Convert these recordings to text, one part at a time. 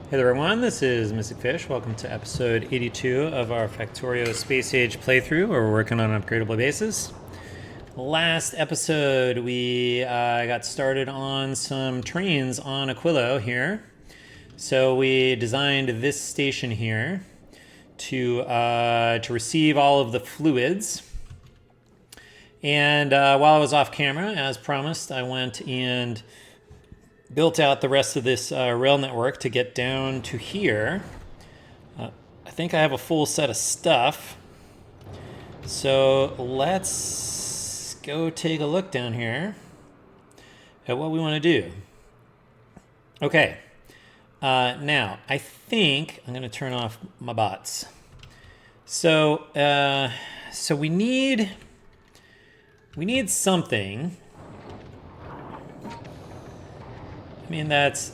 Hey there everyone, this is Mystic Fish. Welcome to episode 82 of our Factorio Space Age playthrough, where we're working on an upgradable basis. Last episode, we got started on some trains on Aquilo here. So we designed this station here to receive all of the fluids. And while I was off camera, as promised, I went and built out the rest of this rail network to get down to here. I think I have a full set of stuff. So let's go take a look down here at what we want to do. Okay. Now, I think I'm going to turn off my bots. So we need something. I mean, that's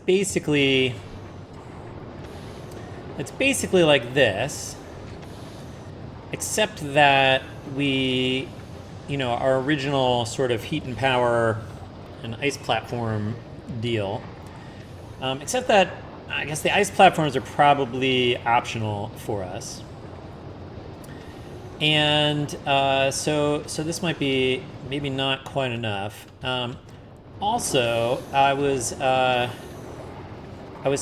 basically like this, except that we, our original sort of heat and power and ice platform deal, except that I guess the ice platforms are probably optional for us. And so this might be maybe not quite enough. Also, I was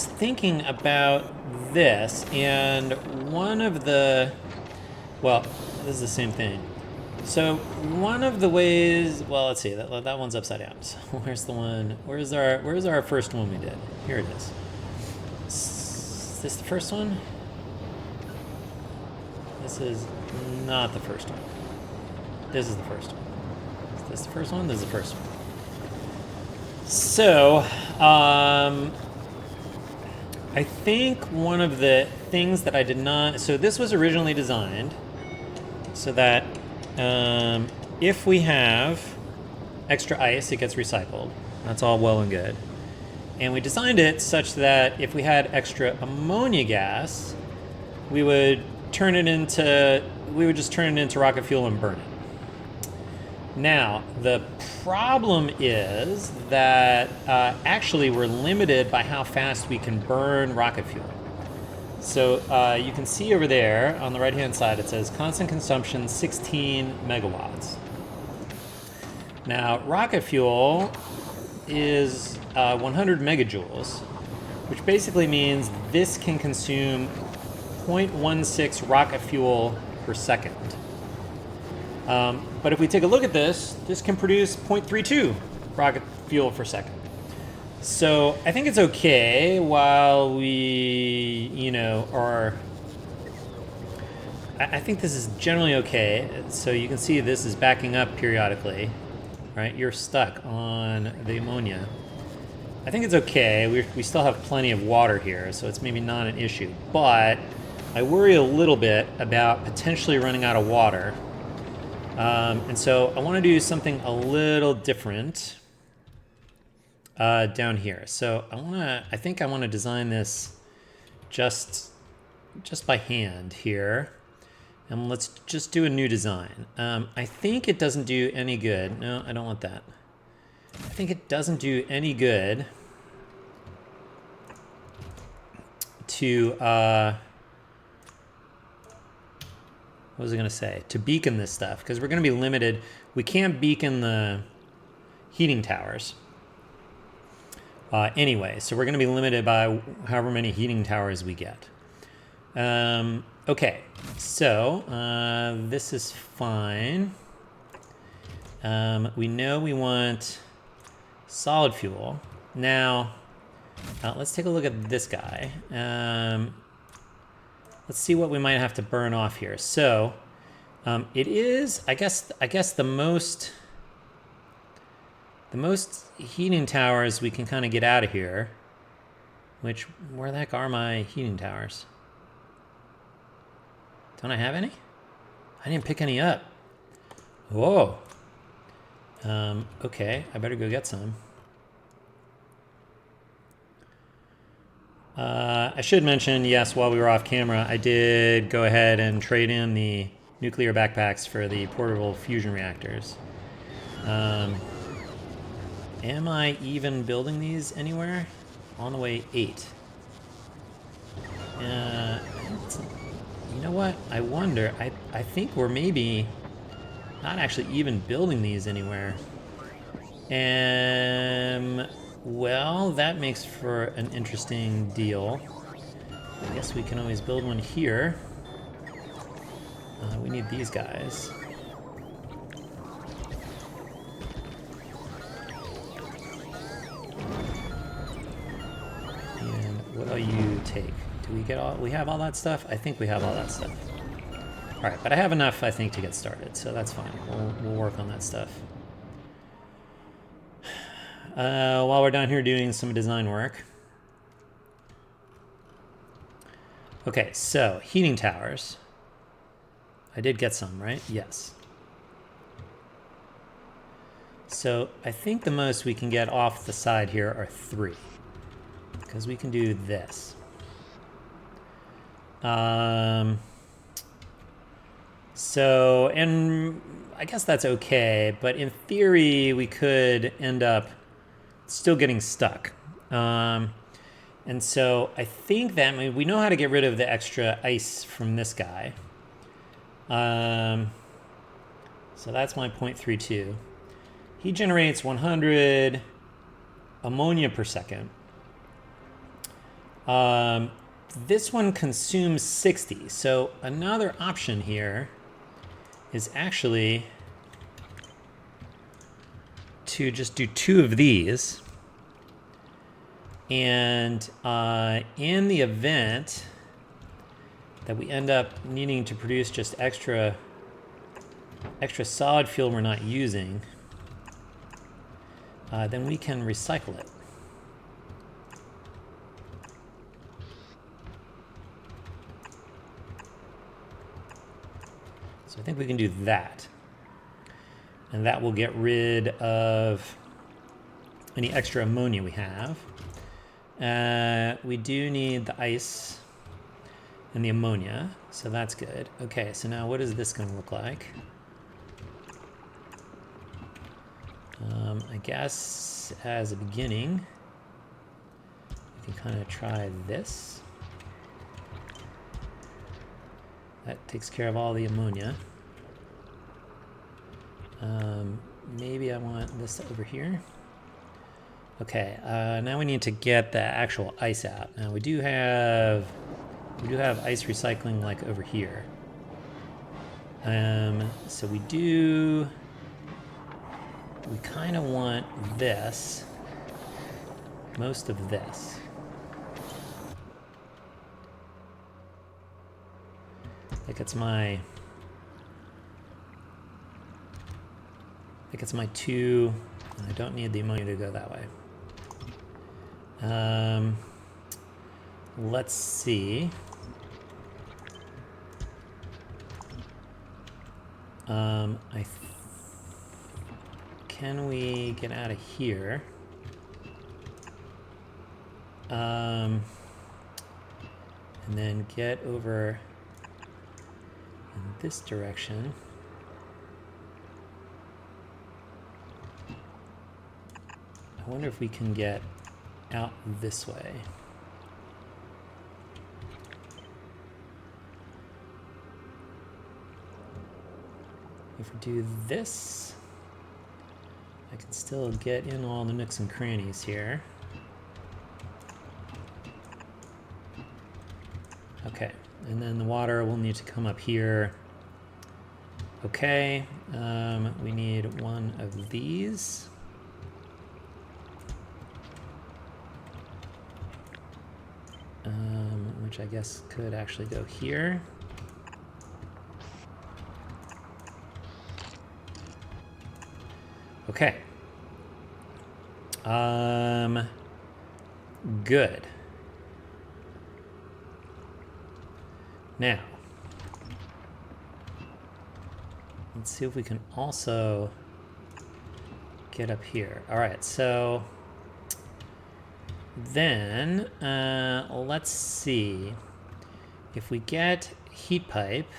thinking about this, and one of the, well, this is the same thing. So one of the ways, well, let's see, that one's upside down. So where's the one? Where's our first one we did? Here it is. Is this the first one? This is not the first one. This is the first one. Is this the first one? This is the first one. So, I think one of the things that I did not... So this was originally designed so that if we have extra ice, it gets recycled. That's all well and good. And we designed it such that if we had extra ammonia gas, we would just turn it into rocket fuel and burn it. Now, the problem is that actually we're limited by how fast we can burn rocket fuel. So you can see over there on the right-hand side, it says constant consumption 16 megawatts. Now, rocket fuel is 100 megajoules, which basically means this can consume 0.16 rocket fuel per second. But if we take a look at this can produce 0.32 rocket fuel per second. So I think it's okay while we, are... I think this is generally okay. So you can see this is backing up periodically, right? You're stuck on the ammonia. I think it's okay. We still have plenty of water here, so it's maybe not an issue. But I worry a little bit about potentially running out of water. And so I want to do something a little different down here. So I think I want to design this just by hand here. And let's just do a new design. I think it doesn't do any good. No, I don't want that. I think it doesn't do any good to... what was I going to say? To beacon this stuff, because we're going to be limited. We can't beacon the heating towers. Anyway, so we're going to be limited by however many heating towers we get. Okay, so this is fine. We know we want solid fuel. Now, let's take a look at this guy. Let's see what we might have to burn off here. So, it is, I guess the most heating towers we can kind of get out of here. Which, where the heck are my heating towers? Don't I have any? I didn't pick any up. Whoa. Okay, I better go get some. I should mention, yes, while we were off camera, I did go ahead and trade in the nuclear backpacks for the portable fusion reactors. Am I even building these anywhere? On the way 8. You know what? I wonder. I think we're maybe not actually even building these anywhere. Well, that makes for an interesting deal. I guess we can always build one here. We need these guys. And what'll you take? Do we get all? We have all that stuff? I think we have all that stuff. All right, but I have enough, I think, to get started, so that's fine. We'll work on that stuff. While we're down here doing some design work. Okay, so heating towers. I did get some, right? Yes. So I think the most we can get off the side here are 3. Because we can do this. So, and I guess that's okay, but in theory we could end up still getting stuck. And so I think that we know how to get rid of the extra ice from this guy. So that's my 0.32. He generates 100 ammonia per second. This one consumes 60. So another option here is actually to just do 2 of these. And in the event that we end up needing to produce just extra solid fuel we're not using, then we can recycle it. So I think we can do that. And that will get rid of any extra ammonia we have. We do need the ice and the ammonia, so that's good. Okay, so now what is this going to look like? I guess as a beginning, we can kind of try this. That takes care of all the ammonia. Maybe I want this over here. Okay, now we need to get the actual ice out. Now we do have ice recycling like over here. So we kind of want this, most of this. I think it's my 2. I don't need the ammonia to go that way. Let's see. Can we get out of here? And then get over in this direction. I wonder if we can get out this way. If we do this, I can still get in all the nooks and crannies here. Okay, and then the water will need to come up here. Okay, we need 1 of these. Which I guess could actually go here. Okay. Good. Now, let's see if we can also get up here. All right, so then let's see if we get heat pipe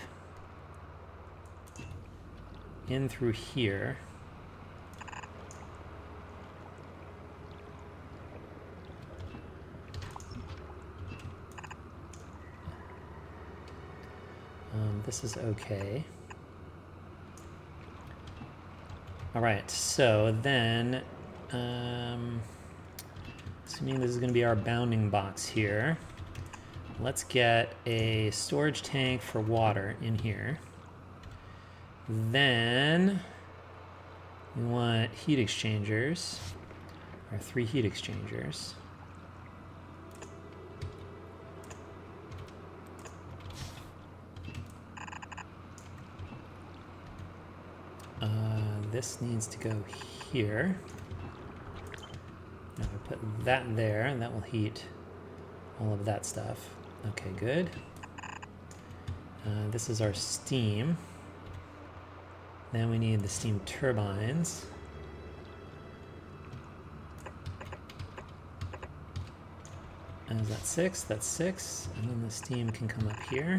in through here. this is okay. All right, so then, assuming this is going to be our bounding box here, let's get a storage tank for water in here. Then we want heat exchangers, or 3 heat exchangers. This needs to go here. Now we put that there, and that will heat all of that stuff. Okay, good. This is our steam. Then we need the steam turbines. And is that 6? That's 6. And then the steam can come up here.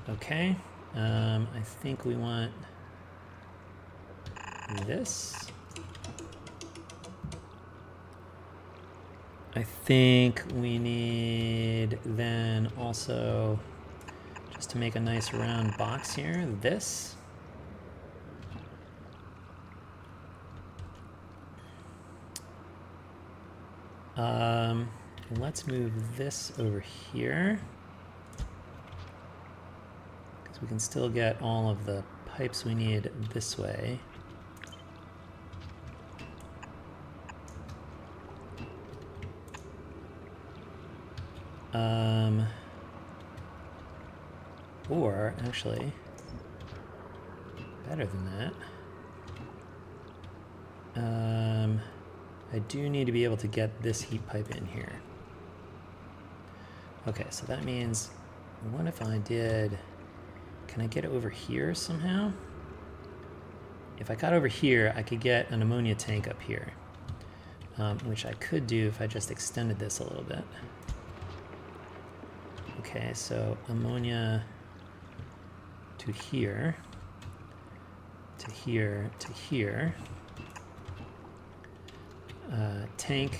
Okay. I think we want this. I think we need then also, just to make a nice round box here, this. Let's move this over here, because we can still get all of the pipes we need this way. Or actually, better than that, I do need to be able to get this heat pipe in here. Okay, so that means, what if I did, can I get over here somehow? If I got over here, I could get an ammonia tank up here, which I could do if I just extended this a little bit. Okay, so ammonia to here, to here, to here. Tank.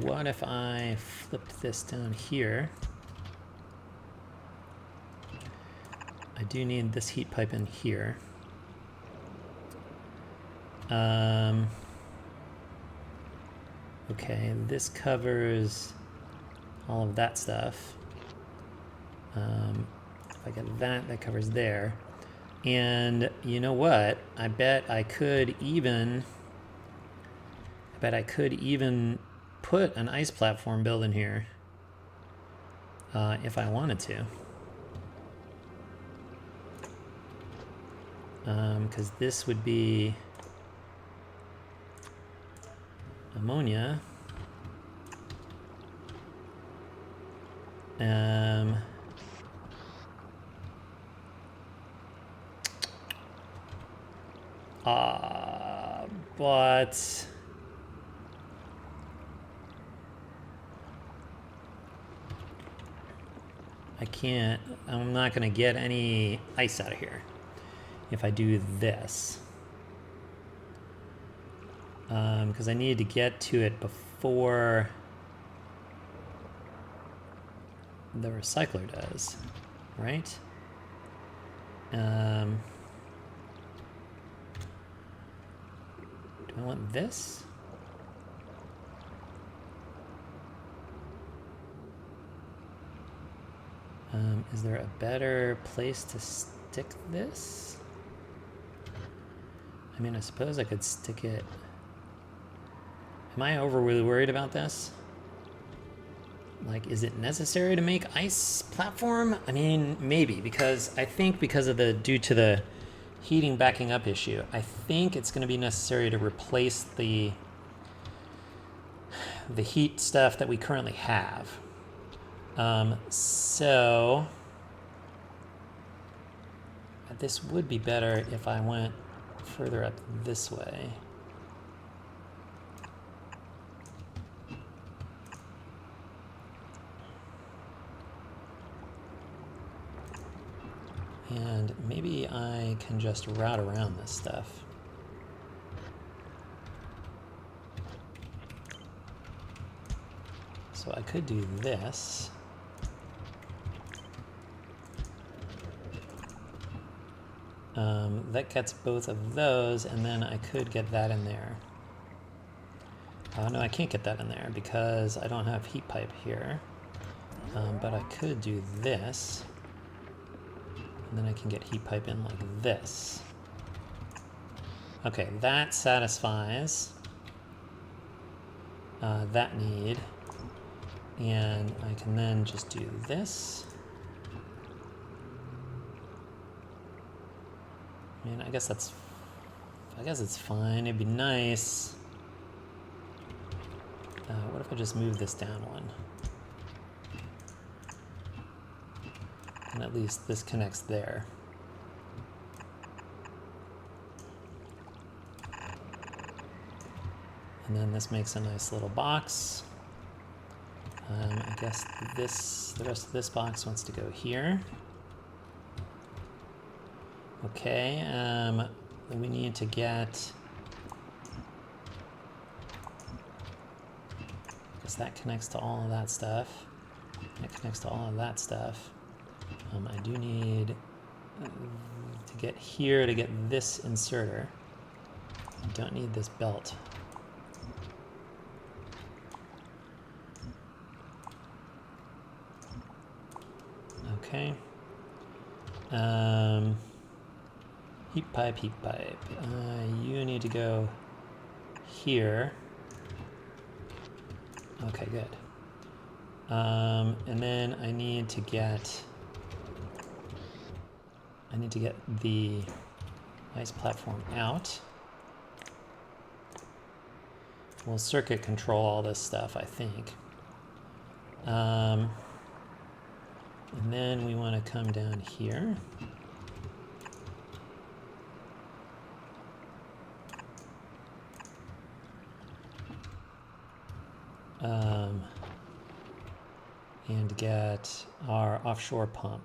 What if I flipped this down here? I do need this heat pipe in here. Okay, this covers all of that stuff. If I get that, that covers there. And you know what? I bet I could even put an ice platform build in here if I wanted to. Because this would be ammonia. But I can't, I'm not going to get any ice out of here if I do this. Because I need to get to it before the recycler does, right? Do I want this? Is there a better place to stick this? I mean, I suppose I could stick it. Am I really worried about this? Like, is it necessary to make ice platform? I mean, maybe, because I think because of due to the heating backing up issue, I think it's going to be necessary to replace the heat stuff that we currently have. So this would be better if I went further up this way. And maybe I can just route around this stuff. So I could do this. That gets both of those, and then I could get that in there. Oh no, I can't get that in there because I don't have heat pipe here. But I could do this, and then I can get heat pipe in like this. Okay, that satisfies that need, and I can then just do this. I mean, I guess it's fine. It'd be nice. What if I just move this down one? And at least this connects there. And then this makes a nice little box. I guess the rest of this box wants to go here. Okay, we need to get, I guess that connects to all of that stuff. That connects to all of that stuff. I do need to get here to get this inserter. I don't need this belt. Okay. Heat pipe, heat pipe. You need to go here. Okay, good. And then I need to get the ice platform out. We'll circuit control all this stuff, I think. And then we want to come down here. And get our offshore pump.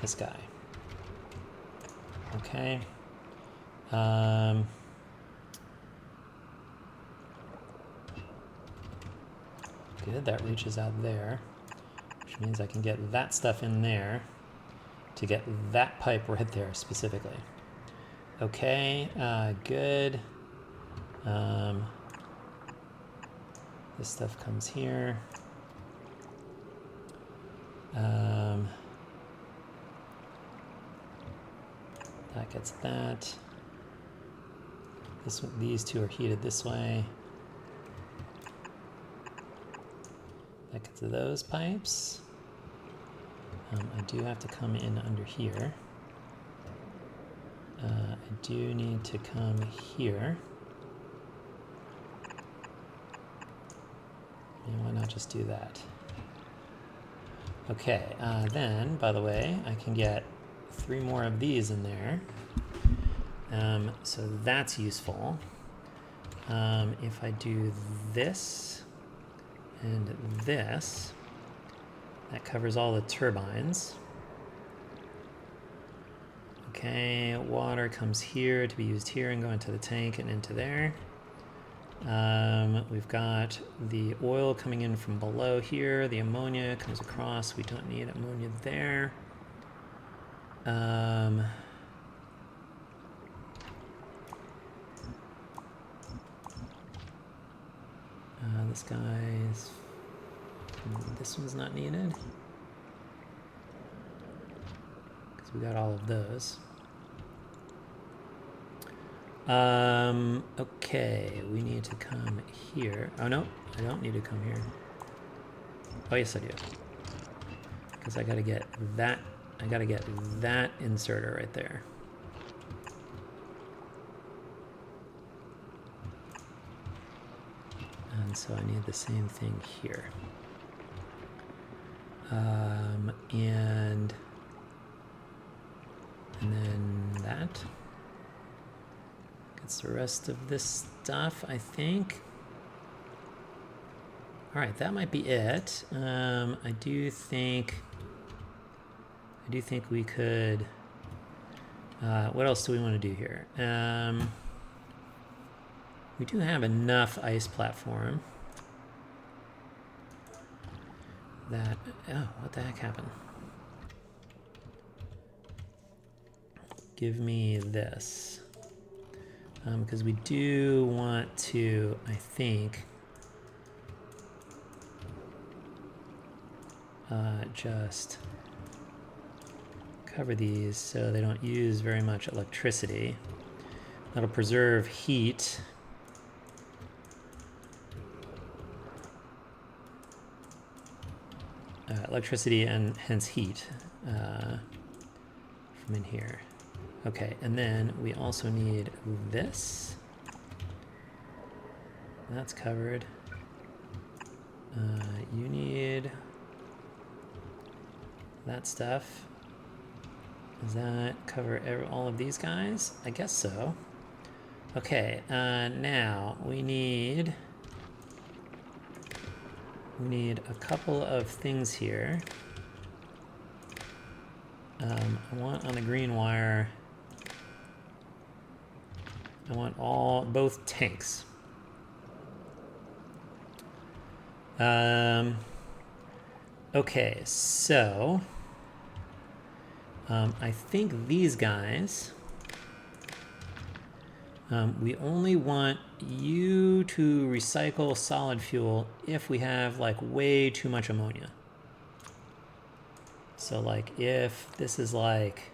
This guy. Okay. Good, that reaches out there, which means I can get that stuff in there to get that pipe right there specifically. Okay, good. This stuff comes here. That gets that. These two are heated this way. That gets those pipes. I do have to come in under here. I do need to come here. And why not just do that? Okay, then, by the way, I can get 3 more of these in there. So that's useful. If I do this and this, that covers all the turbines. Okay, water comes here to be used here and go into the tank and into there. We've got the oil coming in from below here. The ammonia comes across. We don't need ammonia there. This guy's... This one's not needed. Because we got all of those. Okay, we need to come here. Oh no, I don't need to come here. Oh yes, I do. Because I gotta get that inserter right there. And so I need the same thing here. And then that. Gets the rest of this stuff, I think. All right, that might be it. I do think we could. What else do we want to do here? We do have enough ice platform. that. Oh, what the heck happened? Give me this. Because we do want to, I think, just cover these so they don't use very much electricity. That'll preserve heat. Electricity and hence heat from in here. Okay, and then we also need this. That's covered. You need that stuff. Does that cover all of these guys? I guess so. Okay, now we need a couple of things here. I want on the green wire, I want both tanks. Okay, so I think these guys, we only want you to recycle solid fuel if we have like way too much ammonia. So like if this is like,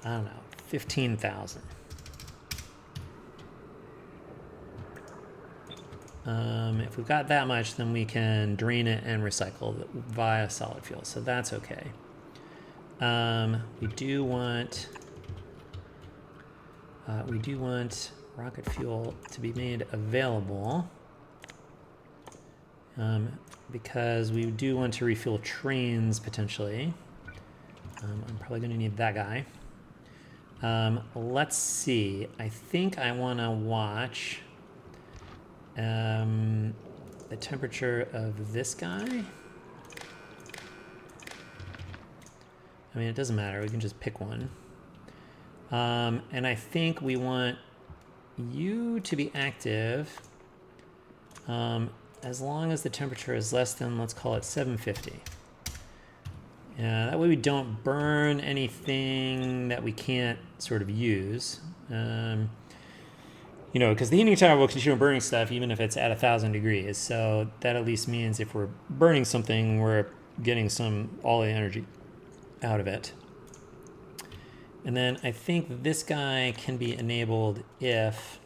I don't know, 15,000. If we've got that much, then we can drain it and recycle it via solid fuel. So that's okay. We do want rocket fuel to be made available because we do want to refuel trains potentially. I'm probably going to need that guy. Let's see. I think I want to watch the temperature of this guy. I mean, it doesn't matter. We can just pick one. And I think we want you to be active as long as the temperature is less than, let's call it 750. That way we don't burn anything that we can't sort of use. You know, because the heating tower will continue burning stuff even if it's at 1,000 degrees. So that at least means if we're burning something, we're getting all the energy out of it. And then I think this guy can be enabled if...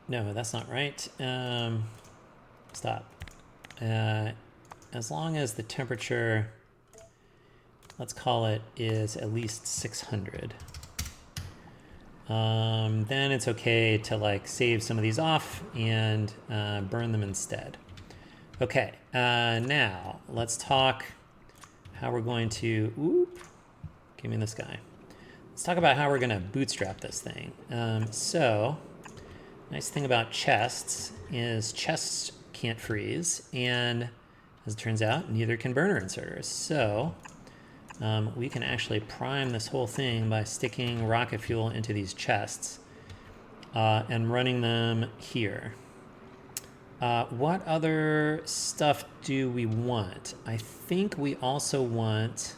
No, that's not right. Stop. As long as the temperature, let's call it, is at least 600. Then it's okay to like save some of these off and burn them instead. Okay, now let's talk how we're going to, give me this guy. Let's talk about how we're going to bootstrap this thing. So, nice thing about chests is chests can't freeze, and as it turns out, neither can burner inserters. So, we can actually prime this whole thing by sticking rocket fuel into these chests and running them here. What other stuff do we want? I think we also want...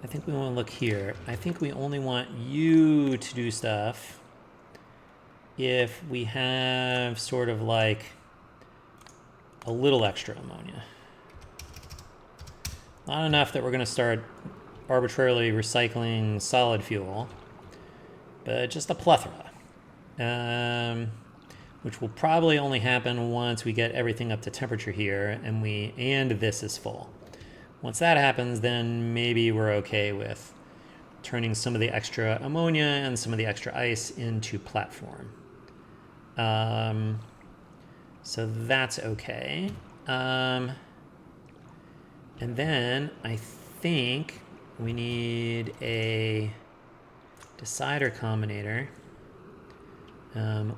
I think we want to look here. I think we only want you to do stuff if we have sort of like a little extra ammonia. Not enough that we're going to start arbitrarily recycling solid fuel, but just a plethora, which will probably only happen once we get everything up to temperature here and this is full. Once that happens, then maybe we're okay with turning some of the extra ammonia and some of the extra ice into platform. So that's okay. And then I think we need a decider combinator.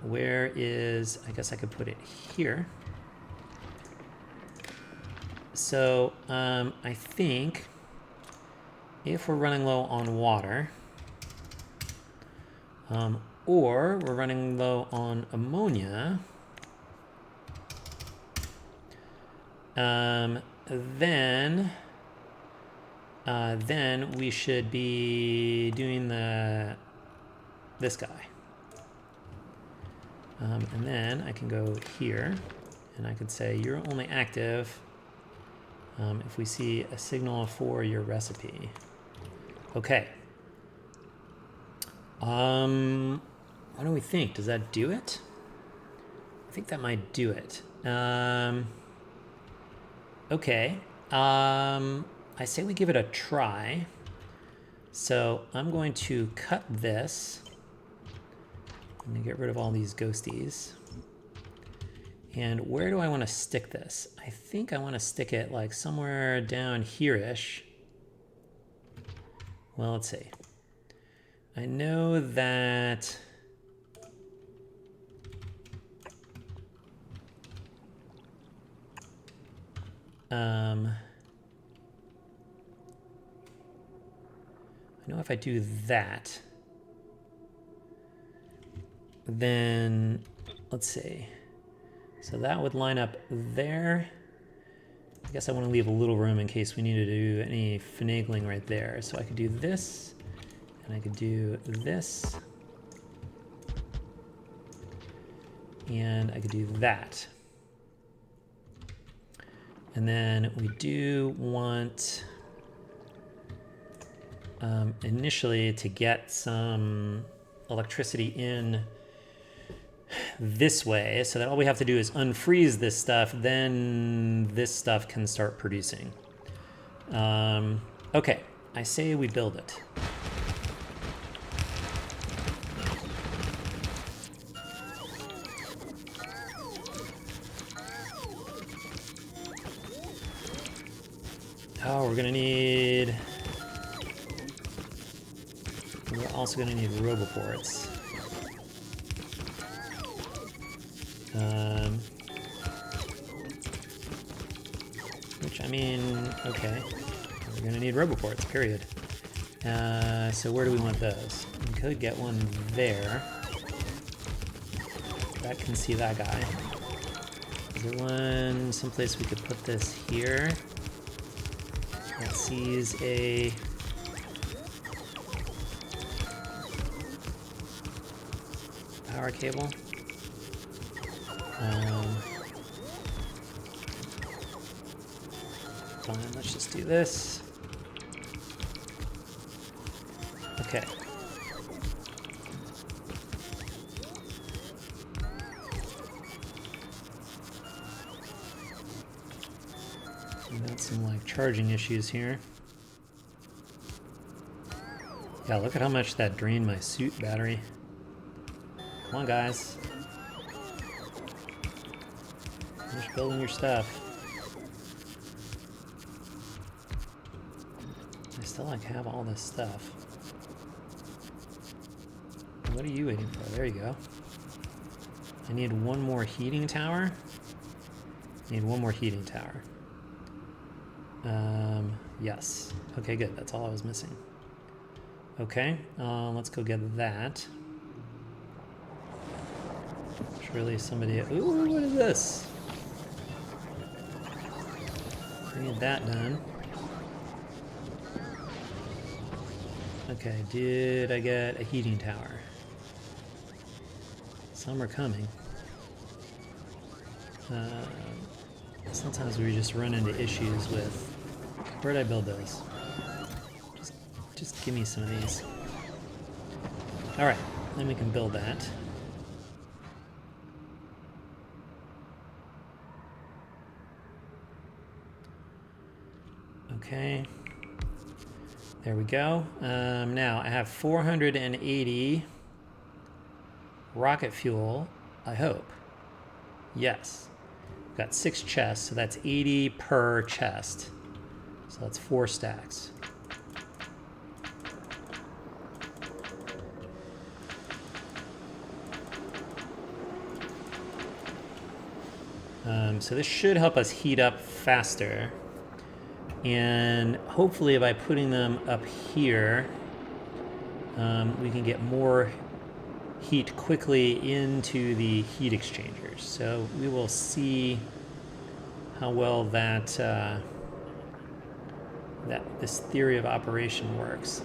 Where is, I guess I could put it here. So I think if we're running low on water, or we're running low on ammonia, Then we should be doing this guy. And then I can go here, and I could say you're only active if we see a signal for your recipe. Okay. What do we think? Does that do it? I think that might do it. Okay. I say we give it a try. So I'm going to cut this. I'm going to get rid of all these ghosties. And where do I want to stick this? I think I want to stick it like somewhere down here-ish. Well, let's see. I know that I know if I do that, then let's see. So that would line up there. I guess I want to leave a little room in case we need to do any finagling right there. So I could do this, and I could do this, and I could do that. And then we do want initially to get some electricity in this way, so that all we have to do is unfreeze this stuff, then this stuff can start producing. Okay, I say we build it. Oh, we're also gonna need roboports. Which, I mean, okay. We're gonna need roboports, period. So where do we want those? We could get one there. That can see that guy. Is there one someplace we could put this here? That sees a power cable. Fine, let's just do this. Okay. We got some like charging issues here. Yeah, look at how much that drained my suit battery. Come on, guys. Finish building your stuff. I still like have all this stuff. What are you waiting for? There you go. I need one more heating tower. I need one more heating tower. Yes. Okay, good. That's all I was missing. Okay, let's go get that. Surely somebody... Ooh, what is this? I need that done. Okay, did I get a heating tower? Some are coming. Sometimes we just run into issues with... Where'd I build those? Just give me some of these. Alright, then we can build that. Okay. There we go. Now, I have 480 rocket fuel, I hope. Yes. Got 6 chests, so that's 80 per chest. So that's 4 stacks. So this should help us heat up faster. And hopefully by putting them up here, we can get more heat quickly into the heat exchangers. So we will see how well that this theory of operation works.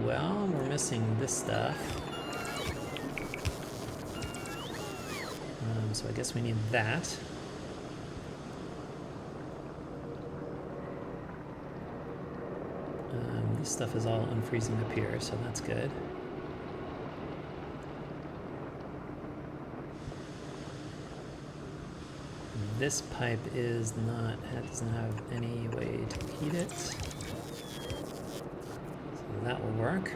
Well, we're missing this stuff. So I guess we need that. This stuff is all unfreezing up here, so that's good. This pipe is not, it doesn't have any way to heat it. So that will work.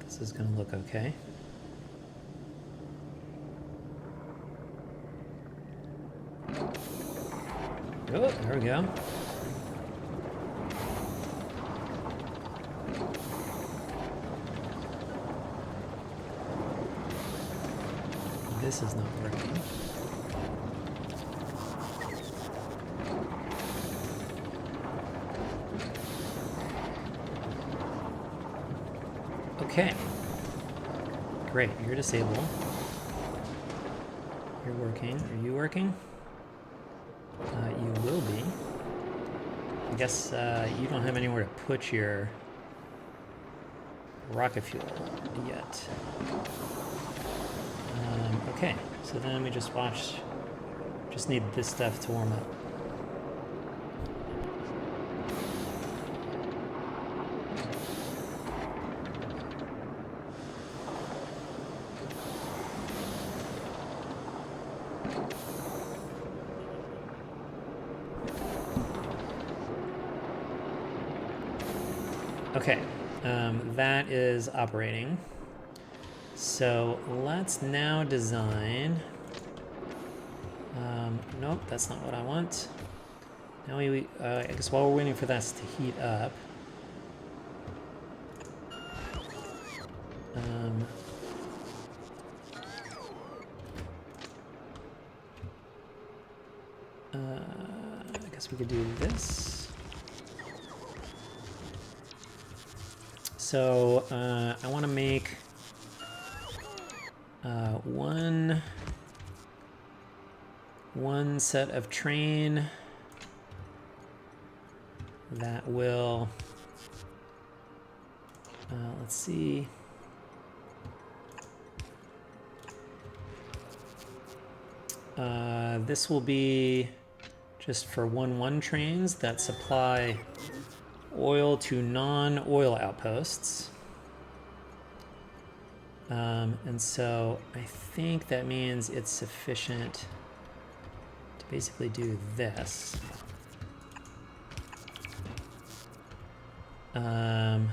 This is going to look okay. Oh, there we go. This is not working. Okay. Great, you're disabled. You're working. Are you working? You will be. I guess you don't have anywhere to put your rocket fuel yet. Okay, so then we just need this stuff to warm up. Okay, that is operating. So let's now design. Nope, that's not what I want. Now I guess while we're waiting for this to heat up, I guess we could do this. So I want to make one set of train that will, let's see, this will be just for 1-1 trains that supply oil to non-oil outposts. And so I think that means it's sufficient to basically do this. And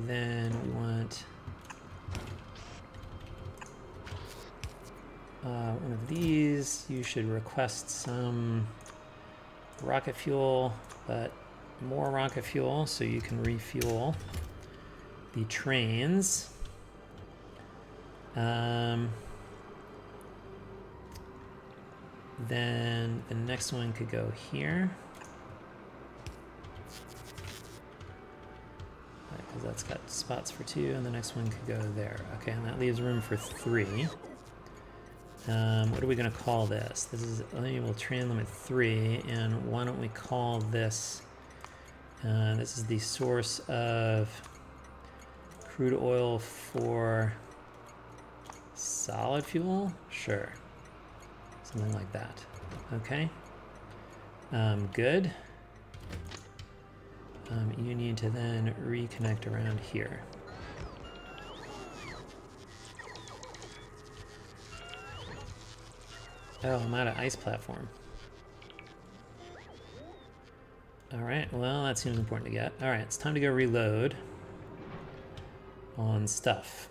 then we want one of these. You should request some rocket fuel, but more rocket fuel so you can refuel the trains. Then the next one could go here, because that's got spots for 2, and the next one could go there. Okay, and that leaves room for 3. What are we going to call this? This is enable train limit 3, and why don't we call this, this is the source of crude oil for solid fuel? Sure. Something like that. Okay. Good. You need to then reconnect around here. Oh, I'm out of ice platform. Alright, well, that seems important to get. Alright, it's time to go reload on stuff.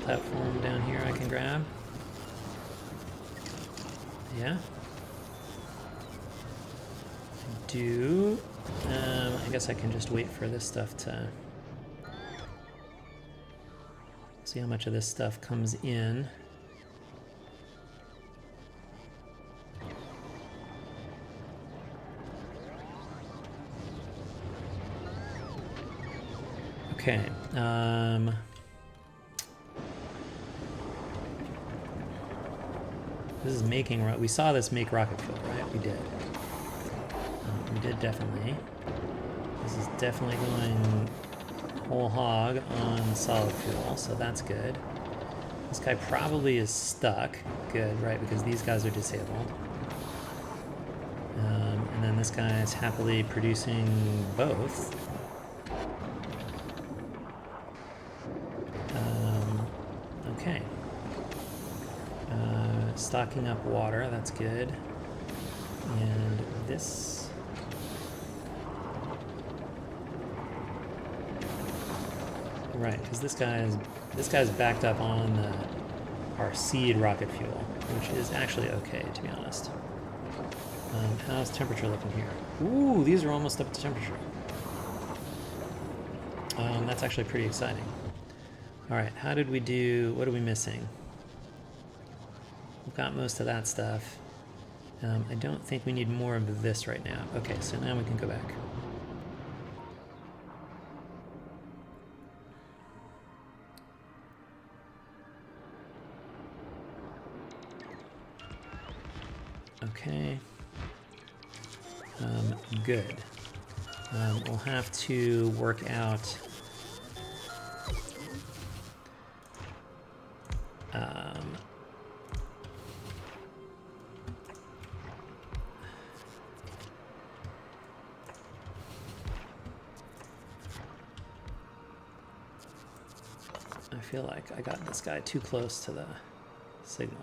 platform down here I can grab? Yeah? I do. I guess I can just wait for this stuff to... see how much of this stuff comes in. Okay. This is making... we saw this make rocket fuel, right? We did. We did definitely. This is definitely going whole hog on solid fuel, so that's good. This guy probably is stuck. Good, right, because these guys are disabled. And then this guy is happily producing both. Okay. Stocking up water, that's good. And this... right, because this guy's backed up on our seed rocket fuel, which is actually okay, to be honest. How's temperature looking here? Ooh, these are almost up to temperature. That's actually pretty exciting. All right, how did we do? What are we missing? We've got most of that stuff. I don't think we need more of this right now. Okay, so now we can go back. Okay. Good. We'll have to work out I feel like I got this guy too close to the signal.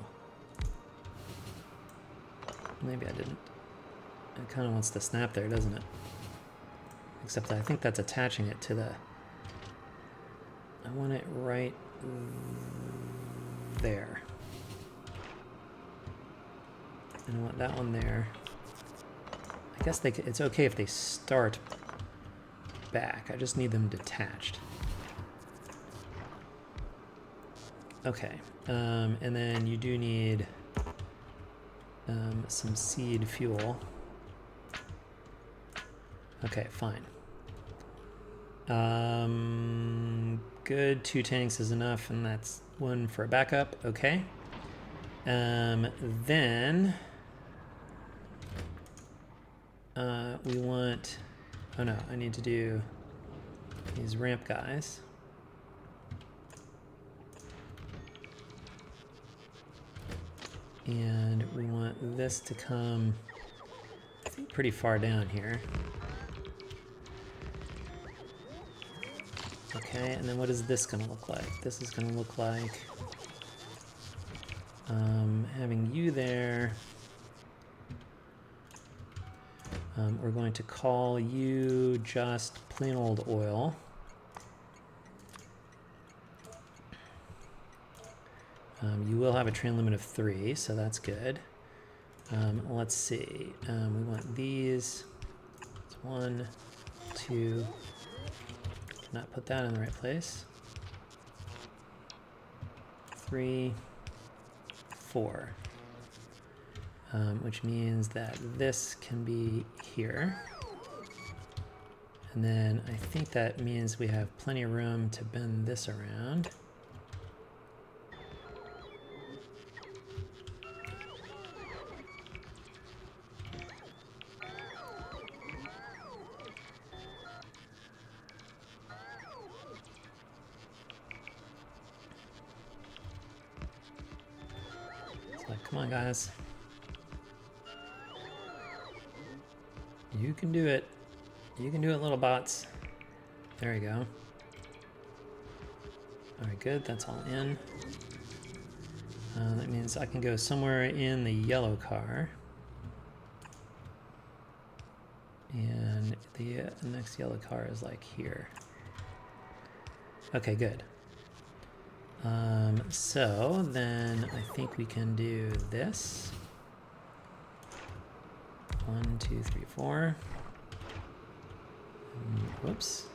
Maybe I didn't. It kind of wants to snap there, doesn't it? Except I think that's attaching it to the... I want it right there. And I want that one there. I guess it's okay if they start back. I just need them detached. Okay. And then you do need some seed fuel. Okay, fine. Good, 2 tanks is enough, and that's one for a backup. Okay. Then we want... oh no, I need to do these ramp guys. And we want this to come, I think, pretty far down here. Okay, and then what is this going to look like? This is going to look like having you there. We're going to call you just plain old oil. You will have a train limit of 3, so that's good. Let's see. We want these. It's 1, 2. Not put that in the right place. 3, 4. Which means that this can be here. And then I think that means we have plenty of room to bend this around. Come on, guys. You can do it. You can do it, little bots. There you go. All right, good. That's all in. That means I can go somewhere in the yellow car. And the next yellow car is like here. Okay, good. So then I think we can do this. 1, 2, 3, 4. Whoops.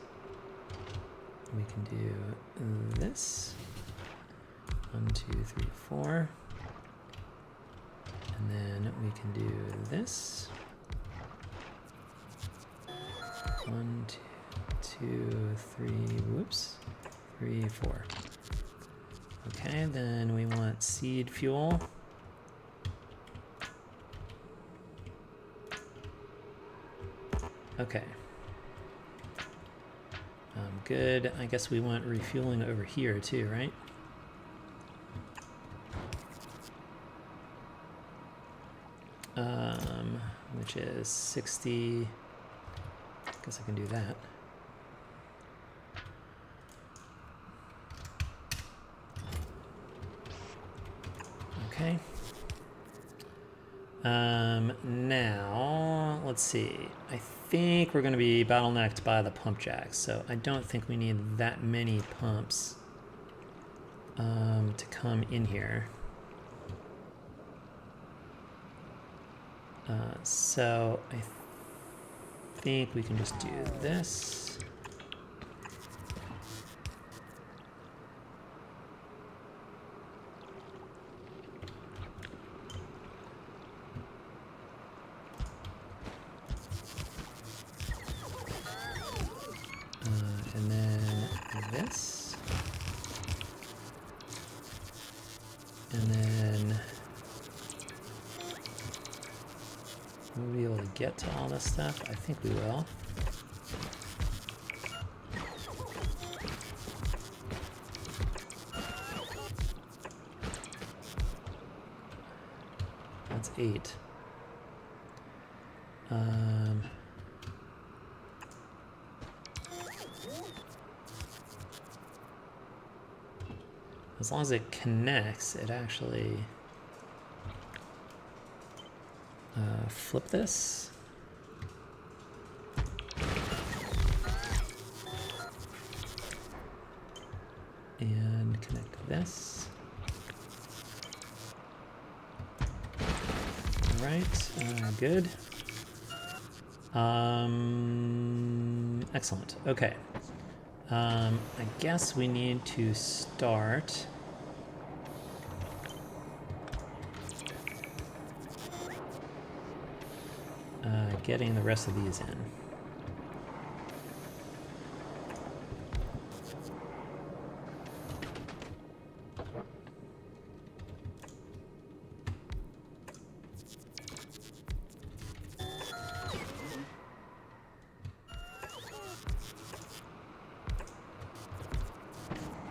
We can do this. 1, 2, 3, 4. And then we can do this. 1, 2, 3, whoops. 3, 4. Okay, then we want seed fuel. Okay. Good. I guess we want refueling over here too, right? Which is 60. I guess I can do that. Okay. Now, let's see. I think we're going to be bottlenecked by the pump jacks, so I don't think we need that many pumps to come in here. So I think we can just do this. And then this. And then we'll be able to get to all this stuff. I think we will. That's 8. As long as it connects, it actually flip this. And connect this. All right, good. Excellent. Okay. I guess we need to start getting the rest of these in.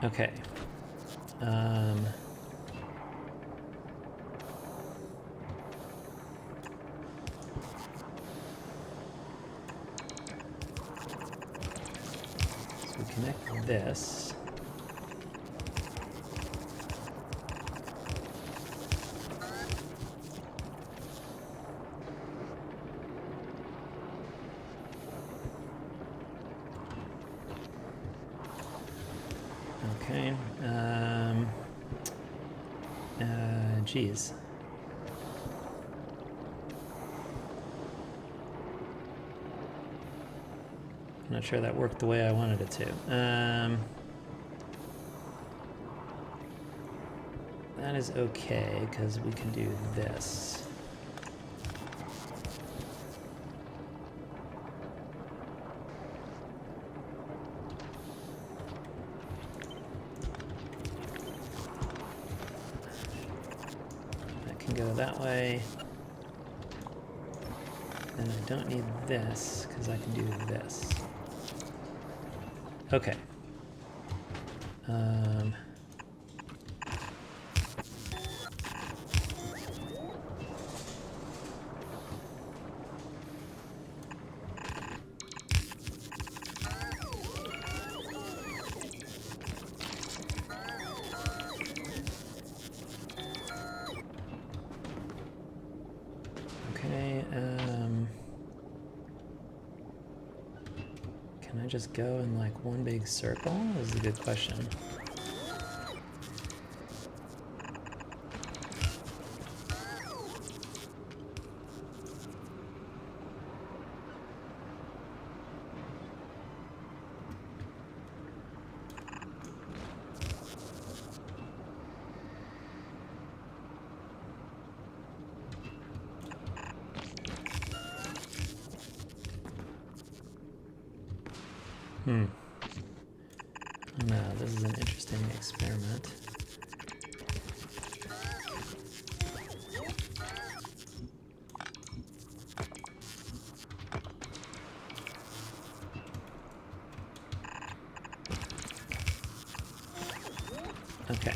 Okay. So we connect this. Okay. Geez. I'm not sure that worked the way I wanted it to. That is okay, because we can do this. Go that way, and I don't need this because I can do this. Okay. Can I just go in like one big circle? This is a good question. No, this is an interesting experiment. Okay.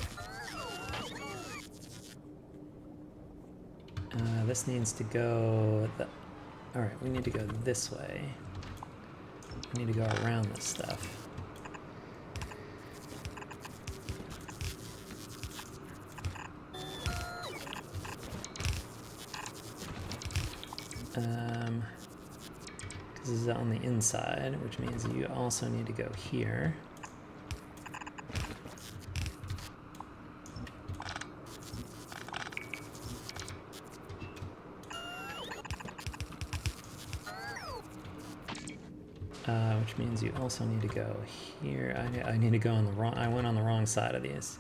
This needs to go... Alright, we need to go this way. We need to go around this stuff. This is on the inside, which means you also need to go here. Which means you also need to go here. I need to go on the wrong... I went on the wrong side of these.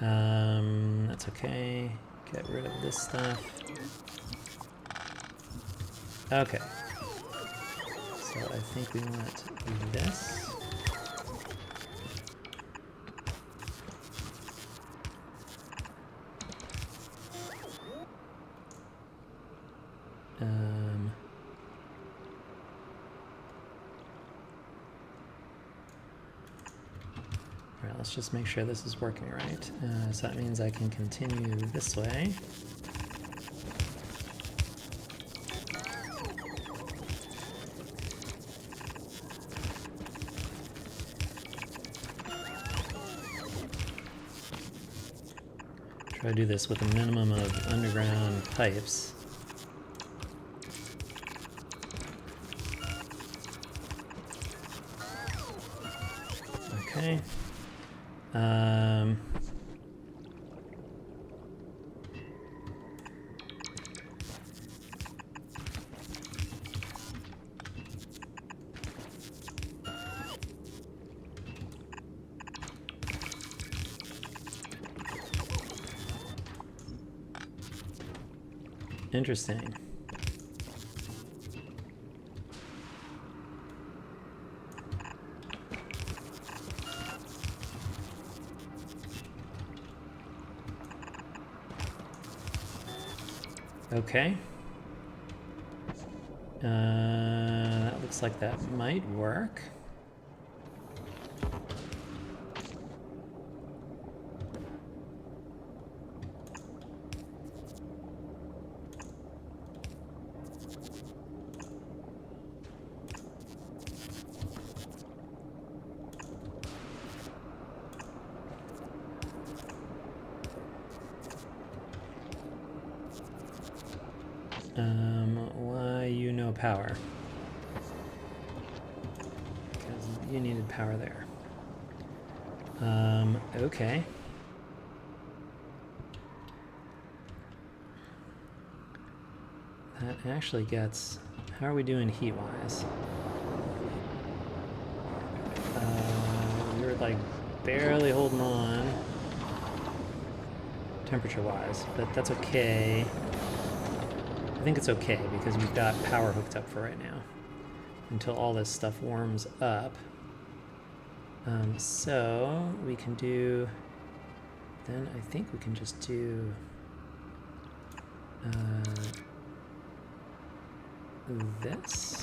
That's okay. Get rid of this stuff. Okay. So I think we want this. Alright, let's just make sure this is working right. So that means I can continue this way. Try to do this with a minimum of underground pipes. Okay. Interesting. Okay. That looks like that might work. Why you no power? Because you needed power there. Okay. That actually gets... How are we doing heat-wise? We were like barely holding on temperature-wise, but that's okay. I think it's okay because we've got power hooked up for right now until all this stuff warms up. So we can do, then I think we can just do this.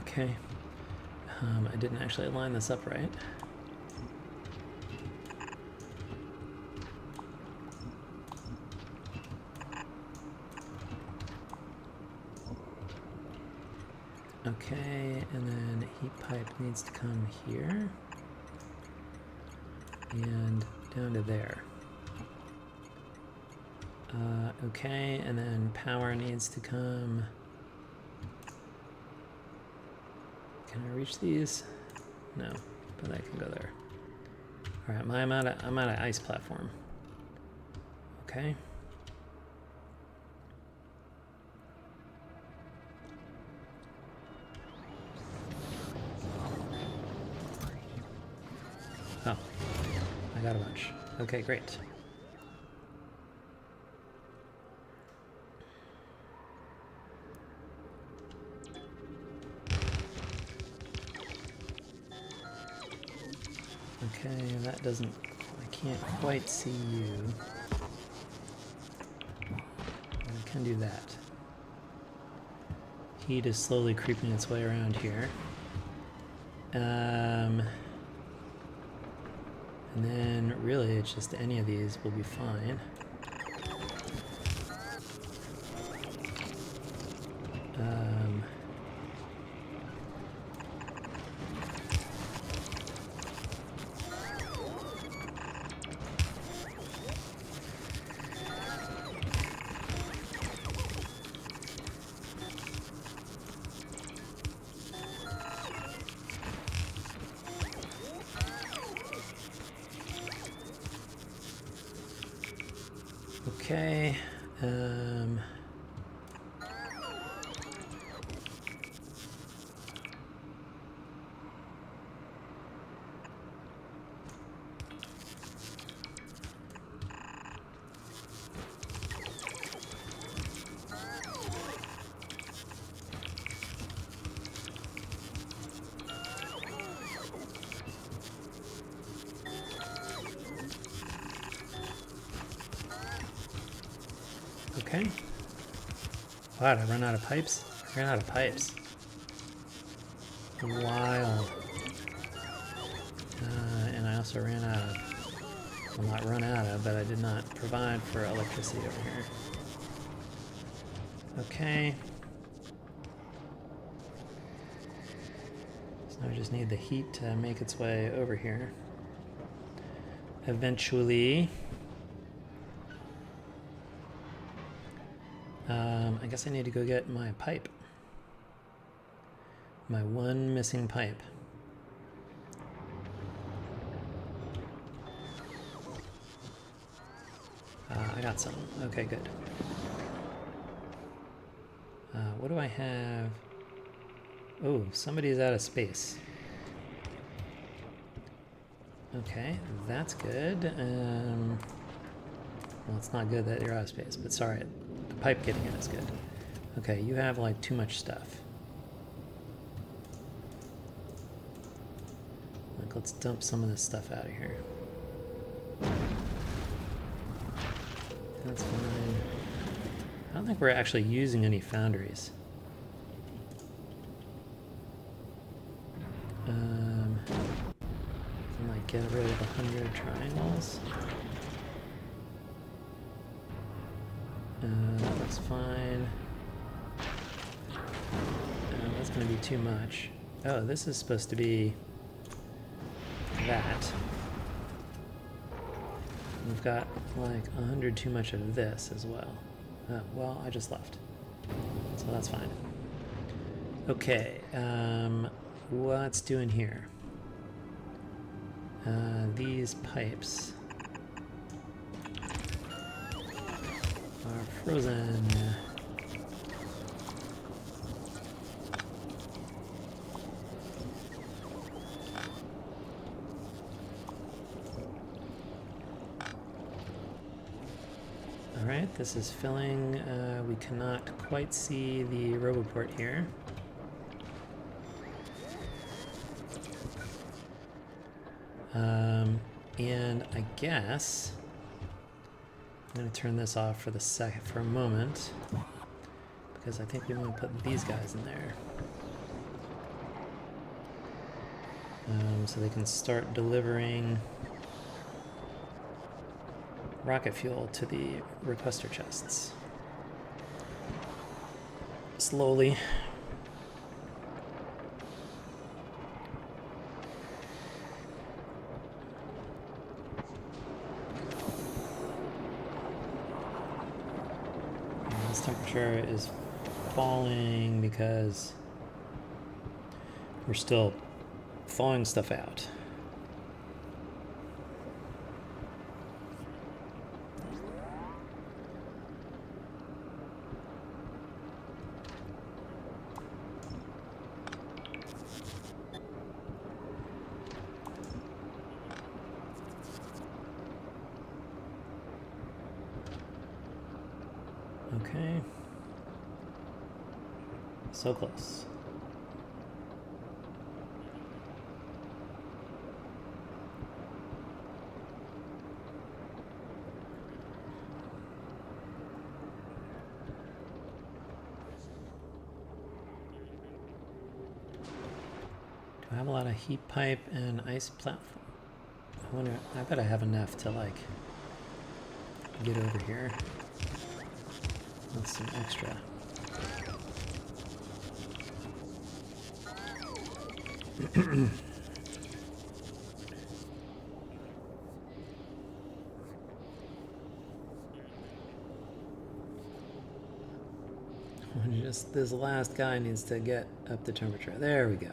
Okay. I didn't actually line this up right. Okay, and then heat pipe needs to come here and down to there. Okay, and then power needs to come. Can I reach these? No, but I can go there. All right, I'm at an ice platform. Okay. Oh, I got a bunch. Okay, great. Okay, that doesn't, I can't quite see you. I can do that. Heat is slowly creeping its way around here. And then really it's just any of these will be fine. Okay. Okay. Wow, did I run out of pipes? I ran out of pipes. Wild. And I also ran out of, well, not run out of, but I did not provide for electricity over here. Okay. So I just need the heat to make its way over here. Eventually. I guess I need to go get my pipe. My one missing pipe. I got some. Okay, good. What do I have? Oh, somebody's out of space. Okay, that's good. Well, it's not good that you're out of space, but sorry. The pipe getting in is good. Okay, you have like too much stuff. Like, let's dump some of this stuff out of here. That's fine. I don't think we're actually using any foundries. I might get rid of 100 triangles. That looks fine. That's going to be too much. Oh, this is supposed to be that. We've got like 100 too much of this as well. Oh, well, I just left. So that's fine. Okay, what's doing here? These pipes are frozen. Alright, this is filling. We cannot quite see the roboport here. And I guess I'm going to turn this off for a moment, because I think we want to put these guys in there. So they can start delivering rocket fuel to the requester chests. Slowly. This temperature is falling because we're still thawing stuff out. Okay. So close. Do I have a lot of heat pipe and ice platform? I wonder, I bet I have enough to like get over here. That's some extra. Just this last guy needs to get up the temperature. There we go.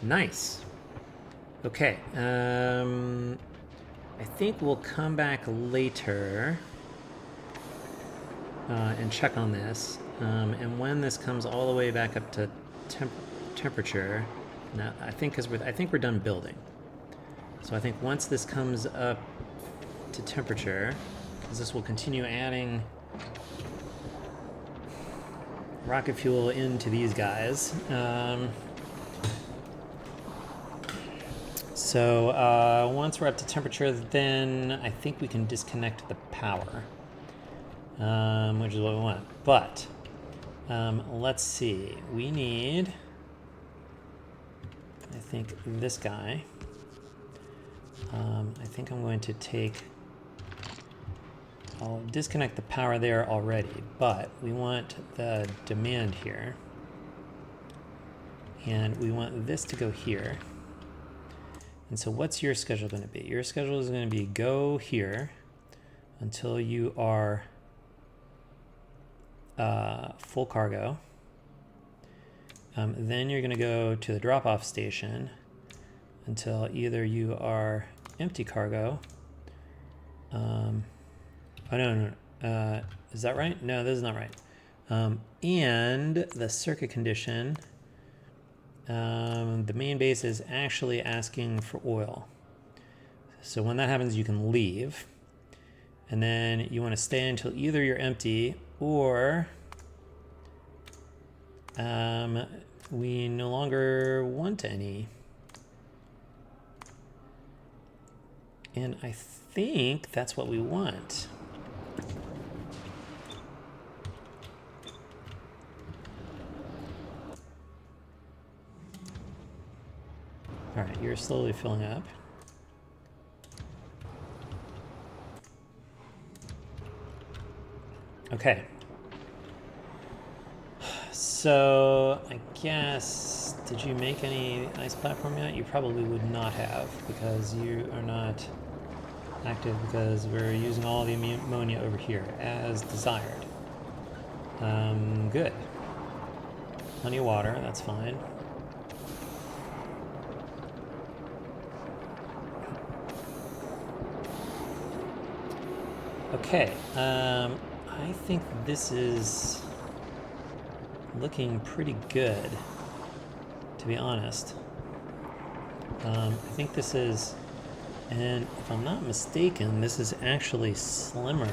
Nice. Okay. I think we'll come back later and check on this. And when this comes all the way back up to temperature, now I think we're done building. So I think once this comes up to temperature, because this will continue adding rocket fuel into these guys. So once we're up to temperature, then I think we can disconnect the power, which is what we want. But let's see. We need, I think, this guy. I think I'm going to take, I'll disconnect the power there already, but we want the demand here. And we want this to go here. And so what's your schedule going to be? Your schedule is going to be go here until you are full cargo. Then you're going to go to the drop-off station until either you are empty cargo. Oh, no. Is that right? No, this is not right. And the circuit condition, the main base is actually asking for oil. So when that happens, you can leave. And then you want to stay until either you're empty or we no longer want any. And I think that's what we want. All right, you're slowly filling up. Okay. So I guess, did you make any ice platform yet? You probably would not have, because you are not active, because we're using all the ammonia over here as desired. Good. Plenty of water, that's fine. Okay, I think this is looking pretty good, to be honest. I think this is, and if I'm not mistaken, this is actually slimmer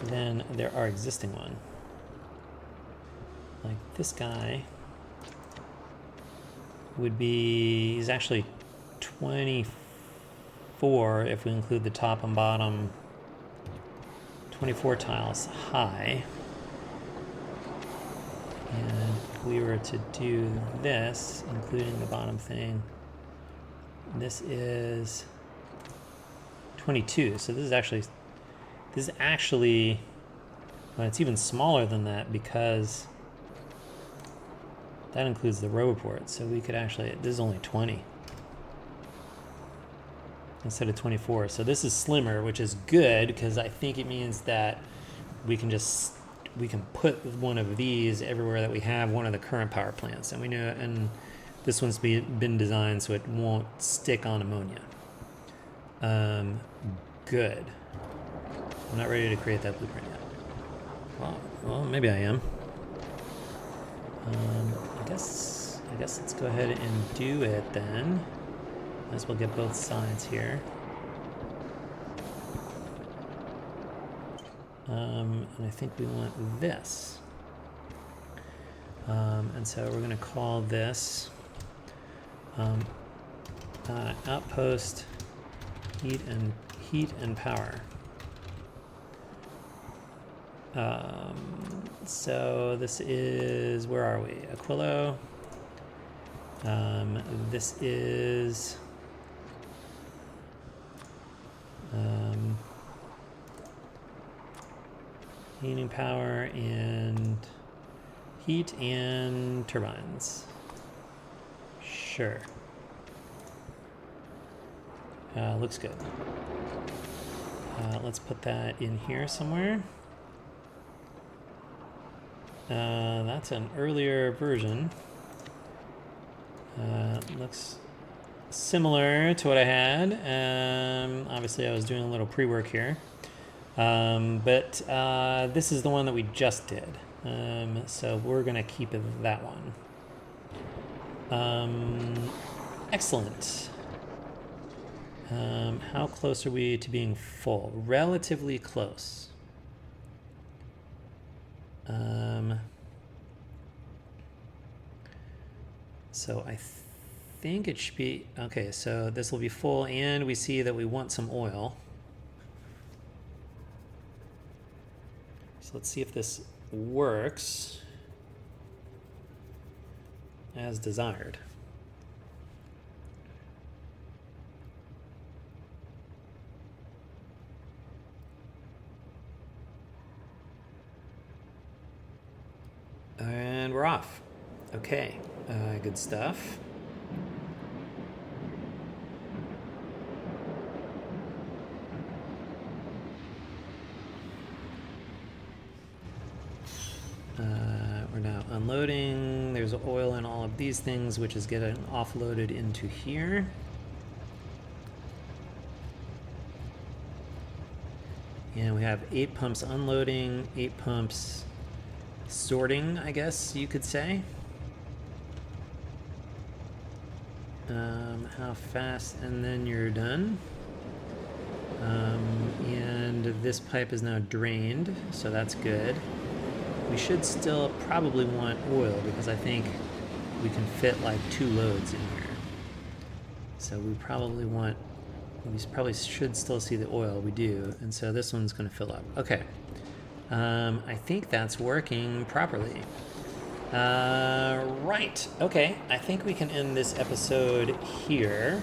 than our existing one. Like this guy would be, he's actually 24 if we include the top and bottom, 24 tiles high. And if we were to do this, including the bottom thing, this is 22. So this is actually, well, it's even smaller than that because that includes the roboport. So we could actually, this is only 20 instead of 24. So this is slimmer, which is good because I think it means that we can put one of these everywhere that we have one of the current power plants, and we know, and This one's been designed so it won't stick on ammonia. Good. I'm not ready to create that blueprint yet. Well, maybe I am. I guess let's go ahead and do it then. As we'll get both sides here. And I think we want this. And so we're going to call this outpost heat and power. So this is, where are we? Aquilo. This is heating power and heat and turbines. Sure. Looks good. Let's put that in here somewhere. That's an earlier version. Looks similar to what I had. Obviously, I was doing a little pre-work here. But this is the one that we just did. So we're going to keep that one. Excellent. How close are we to being full? Relatively close. So I think it should be, okay, so this will be full, and we see that we want some oil. So let's see if this works as desired. And we're off. Okay, good stuff. We're now unloading. There's oil in all of these things, which is getting offloaded into here. And we have 8 pumps unloading, 8 pumps sorting, I guess you could say. How fast, and then you're done. And this pipe is now drained, so that's good. We should still probably want oil, because I think we can fit like 2 loads in here. So we probably should still see the oil. We do, and so this one's going to fill up. Okay. I think that's working properly. Right. Okay. I think we can end this episode here.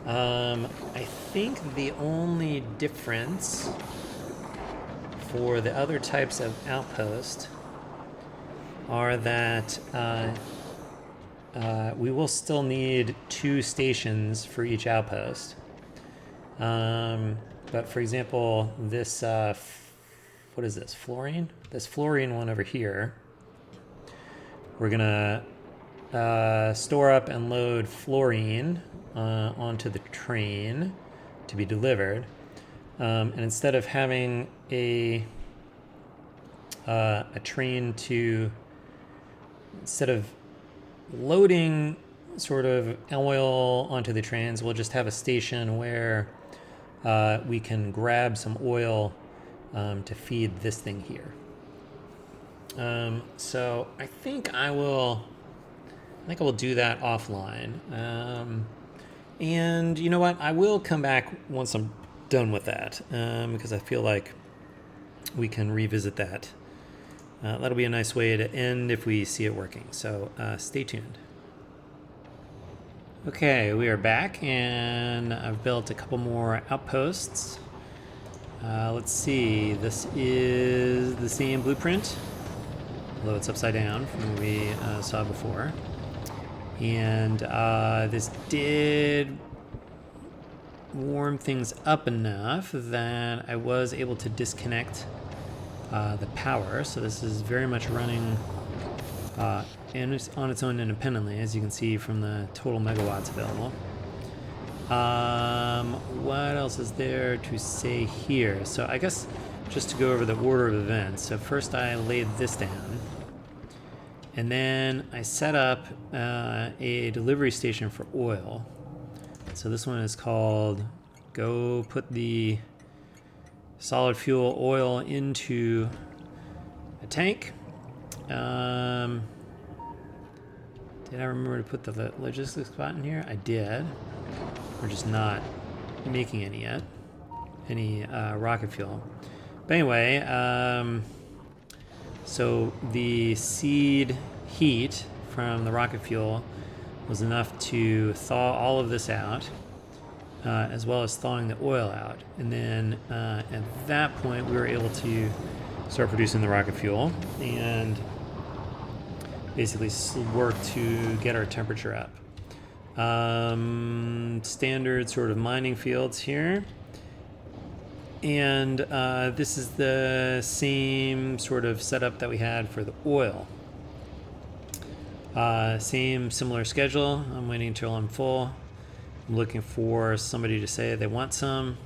I think the only difference for the other types of outpost are that we will still need 2 stations for each outpost. But for example, this what is this, fluorine? This fluorine one over here, we're gonna store up and load fluorine onto the train to be delivered. And instead of having a train instead of loading sort of oil onto the trains, we'll just have a station where we can grab some oil to feed this thing here. So I think I will do that offline. And you know what? I will come back once I'm done with that, because I feel like we can revisit that. That'll be a nice way to end if we see it working. So stay tuned. Okay, we are back, and I've built a couple more outposts. Let's see, this is the same blueprint, although it's upside down from what we saw before. And this did warm things up enough that I was able to disconnect the power. So this is very much running and it's on its own independently, as you can see from the total megawatts available. What else is there to say here? So I guess just to go over the order of events. So first I laid this down, and then I set up a delivery station for oil. So this one is called go put the solid fuel oil into a tank. Did I remember to put the logistics spot in here? I did. We're just not making any yet. Any rocket fuel. But anyway, so the seed heat from the rocket fuel was enough to thaw all of this out, as well as thawing the oil out. And then at that point, we were able to start producing the rocket fuel and basically work to get our temperature up. Standard sort of mining fields here. And this is the same sort of setup that we had for the oil. Same similar schedule. I'm waiting until I'm full. I'm looking for somebody to say they want some.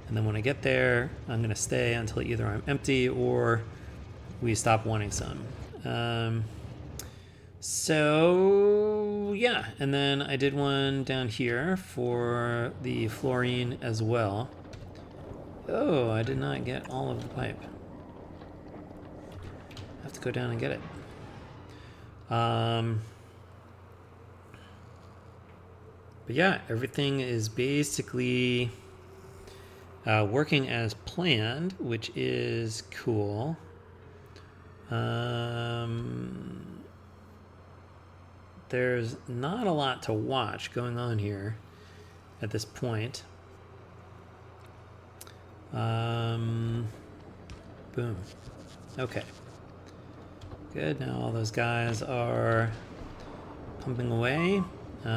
And then when I get there, I'm going to stay until either I'm empty or we stop wanting some. So yeah, and then I did one down here for the fluorine as well. Oh, I did not get all of the pipe. I have to go down and get it. But yeah, everything is basically working as planned, which is cool. There's not a lot to watch going on here at this point. Boom. Okay. Good. Now all those guys are pumping away. We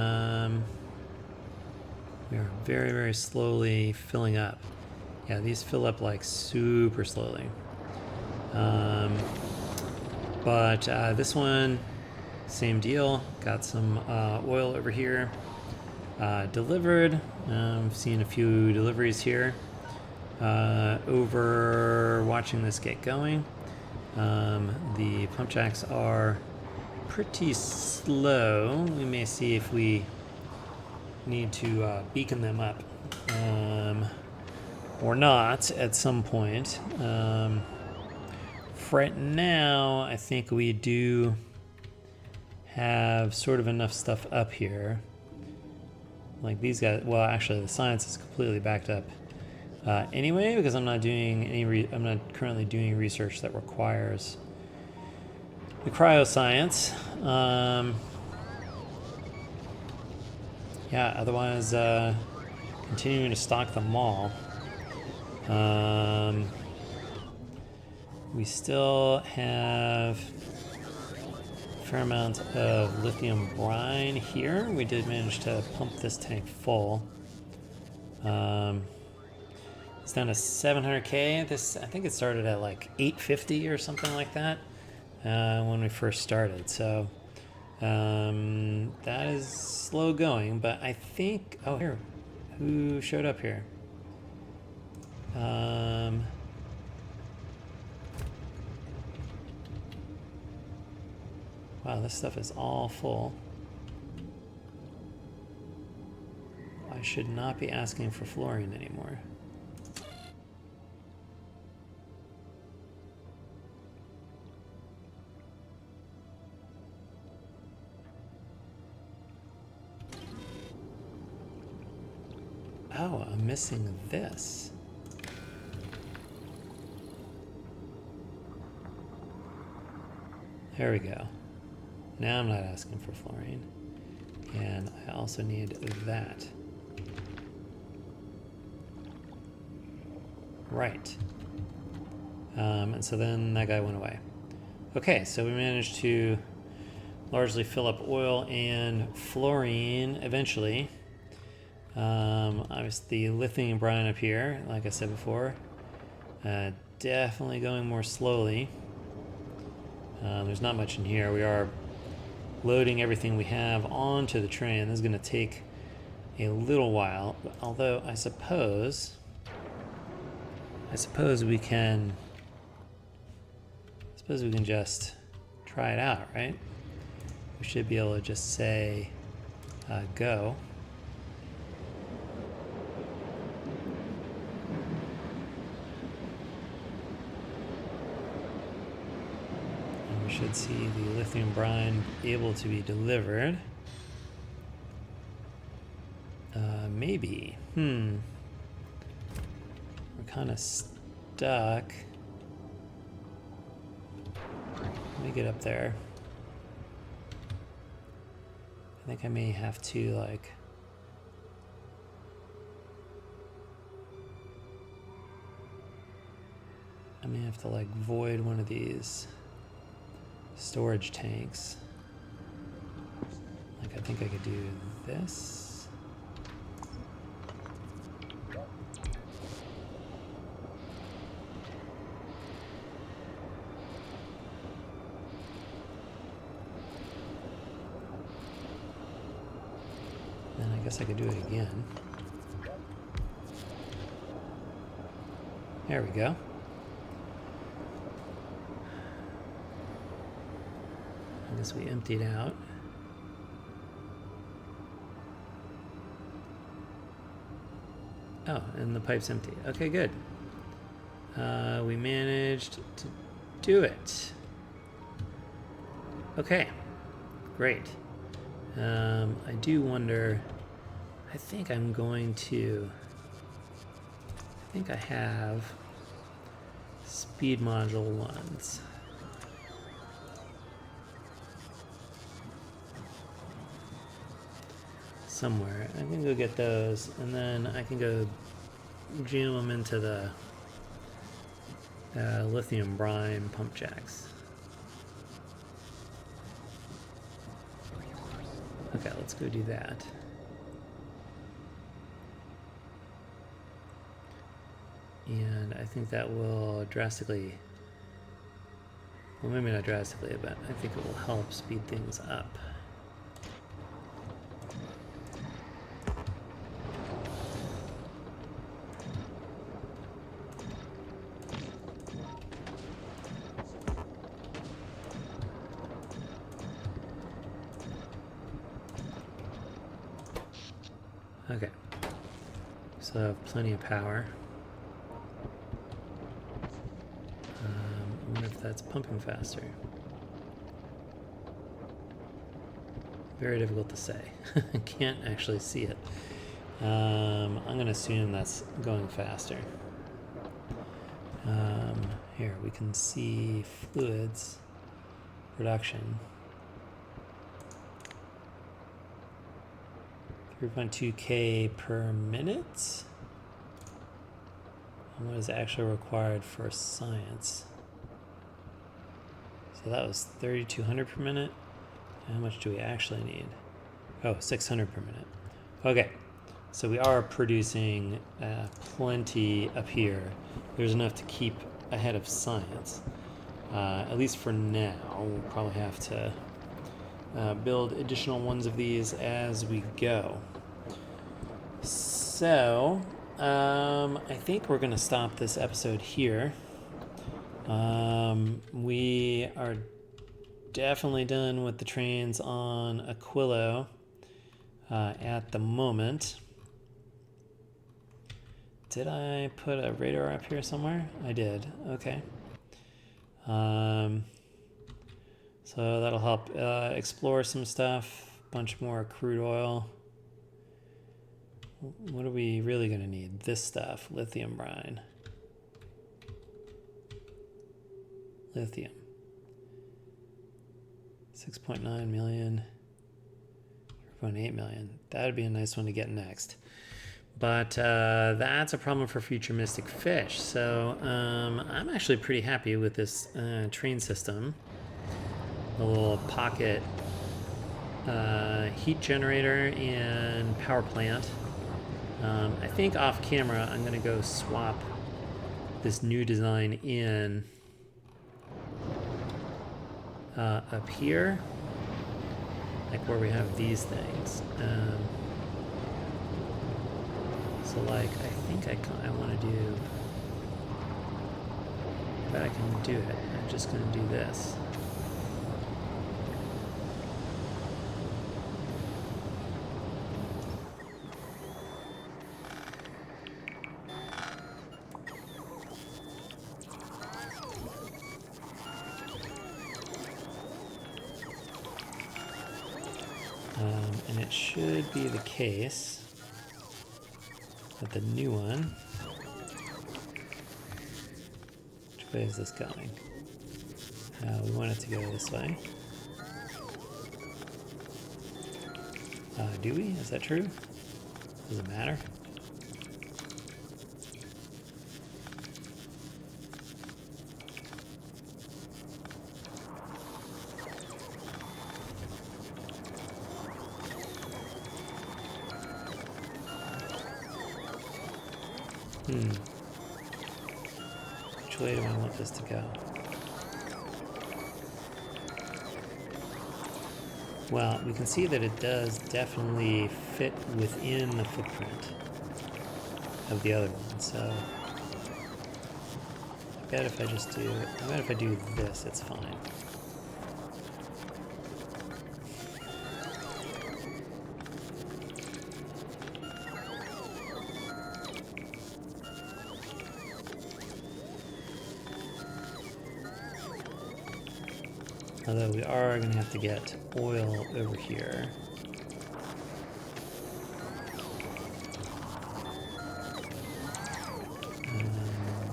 are very, very slowly filling up. Yeah, these fill up like super slowly. But this one, same deal. Got some oil over here delivered. I've seen a few deliveries here. Over watching this get going. The pump jacks are pretty slow. We may see if we need to beacon them up or not at some point. For right now, I think we do have sort of enough stuff up here. Like these guys, well, actually the science is completely backed up anyway, because I'm not doing I'm not currently doing research that requires the cryoscience. Yeah, otherwise continuing to stock them all. We still have a fair amount of lithium brine here. We did manage to pump this tank full. It's down to 700K. This, I think it started at like 850 or something like that when we first started. So that is slow going, but I think, oh here, who showed up here? Wow, this stuff is all full. I should not be asking for fluorine anymore. Oh, I'm missing this. There we go. Now I'm not asking for fluorine. And I also need that. Right. And so then that guy went away. Okay, so we managed to largely fill up oil and fluorine eventually. Obviously the lithium brine up here, like I said before, definitely going more slowly. There's not much in here. We are loading everything we have onto the train. This is going to take a little while, although I suppose we can just try it out, right? We should be able to just say go. And we should see the lithium brine able to be delivered. Maybe. We're kind of stuck. Let me get up there. I think I may have to, like... I may have to, like, void one of these storage tanks. Like, I think I could do this. Then I guess I could do it again. There we go. I guess we emptied out. Oh, and the pipe's empty. Okay, good. We managed to do it. Okay, great. I do wonder, I think I'm going to, I think I have speed module ones. Somewhere. I can go get those, and then I can go jam them into the lithium brine pump jacks. Okay, let's go do that. And I think that will drastically, well, maybe not drastically, but I think it will help speed things up. Okay, so I have plenty of power. I wonder if that's pumping faster. Very difficult to say. I can't actually see it. I'm going to assume that's going faster. Here, we can see fluids production. 3.2K per minute? And what is actually required for science? So that was 3,200 per minute. How much do we actually need? Oh, 600 per minute. Okay, so we are producing plenty up here. There's enough to keep ahead of science. At least for now. We'll probably have to build additional ones of these as we go. So, I think we're going to stop this episode here. We are definitely done with the trains on Aquilo at the moment. Did I put a radar up here somewhere? I did. Okay. So that'll help explore some stuff. Bunch more crude oil. What are we really going to need? This stuff. Lithium brine. Lithium. 6.9 million. 4.8 million. That would be a nice one to get next. But that's a problem for future mystic fish. So I'm actually pretty happy with this train system. The little pocket heat generator and power plant. I think off camera I'm going to go swap this new design in up here. like where we have these things. So like, I think I want to do, but I can do it. I'm just going to do this. And it should be the case that the new one, which way is this going? We want it to go this way. Do we? Is that true? Does it matter? Which way do I want this to go? Well, we can see that it does definitely fit within the footprint of the other one, so I bet if I do this, it's fine. Although we are going to have to get oil over here.